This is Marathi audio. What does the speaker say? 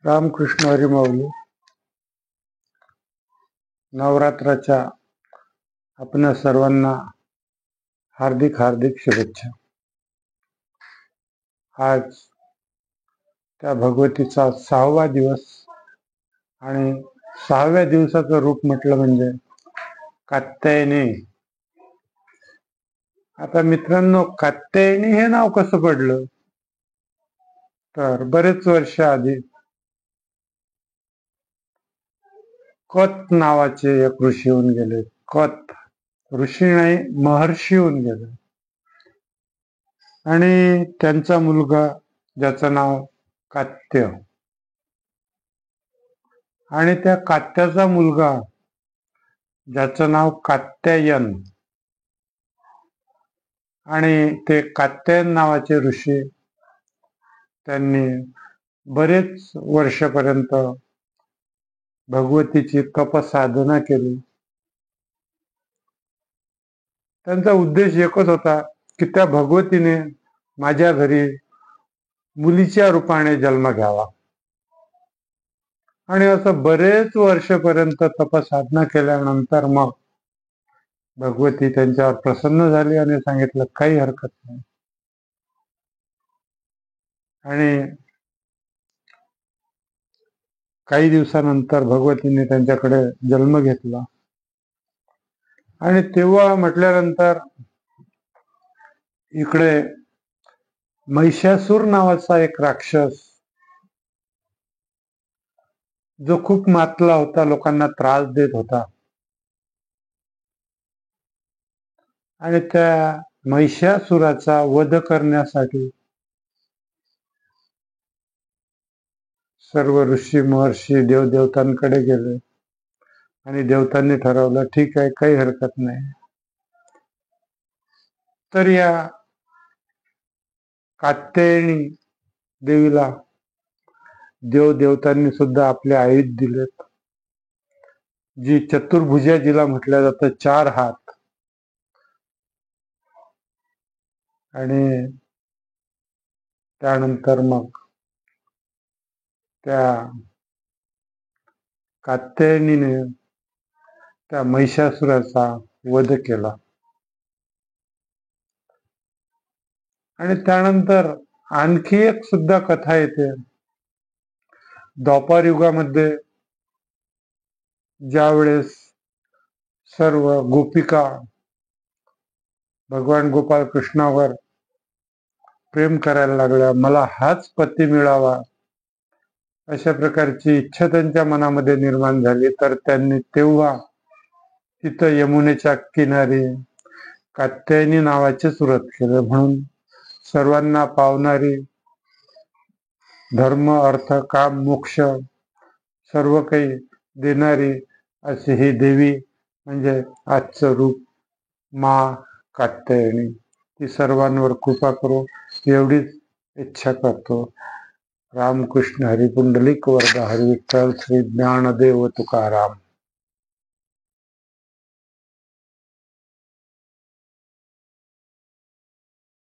रामकृष्ण हरी माऊली. नवरात्राच्या आपल्या सर्वांना हार्दिक हार्दिक शुभेच्छा. आज त्या भगवतीचा 6वा दिवस आणि 6व्या दिवसाचं रूप म्हटलं म्हणजे कात्यायनी. आता मित्रांनो, कात्यायनी हे नाव कसं पडलं? तर बरेच वर्ष आधी कत नावाचे एक ऋषी होऊन गेले. कत ऋषी नाही, महर्षी होऊन गेले. आणि त्यांचा मुलगा ज्याचं नाव कात्य, आणि त्या कात्याचा मुलगा ज्याचं नाव कात्यायन, आणि ते कात्यायन नावाचे ऋषी त्यांनी बरेच वर्षापर्यंत भगवतीची तपसाधना केली. त्यांचा उद्देश एकच होता की त्या भगवतीने माझ्या घरी मुलीच्या रूपाने जन्म घ्यावा. आणि असं बरेच वर्षापर्यंत तपसाधना केल्यानंतर मग भगवती त्यांच्यावर प्रसन्न झाली आणि सांगितलं काही हरकत नाही. आणि काही दिवसानंतर भगवतीने त्यांच्याकडे जन्म घेतला. आणि तेव्हा म्हटल्यानंतर इकडे महिषासूर नावाचा एक राक्षस, जो खूप मातला होता, लोकांना त्रास देत होता, आणि त्या महिषासुराचा वध करण्यासाठी सर्व ऋषी महर्षी देवदेवतांकडे गेले. आणि देवतांनी ठरवलं ठीक आहे, काही हरकत नाही. तर या कात्यायनी देवीला देवदेवतांनी सुद्धा आपले आयुध दिलेत, जी चतुर्भुजा जिला म्हटलं जातं, 4 हात. आणि त्यानंतर मग त्या कात्यायनीने त्या महिषासुराचा वध केला. आणि त्यानंतर आणखी एक सुद्धा कथा येते. द्वापार युगामध्ये ज्यावेळेस सर्व गोपिका भगवान गोपाळ कृष्णावर प्रेम करायला लागल्या, मला हाच पती मिळावा अशा प्रकारची इच्छा त्यांच्या मनामध्ये निर्माण झाली, तर त्यांनी तेव्हा तिथं यमुनेच्या किनारी कात्यायनी नावाचेच व्रत केलं. म्हणून सर्वांना पावणारी, धर्म अर्थ काम मोक्ष सर्व काही देणारी अशी ही देवी म्हणजे आजचं रूप मा कात्यायनी. ती सर्वांवर कृपा करो एवढीच इच्छा करतो. रामकृष्ण हरी. पुंडलिक वरदा हरी. विठ्ठल श्री ज्ञानदेव तुकाराम.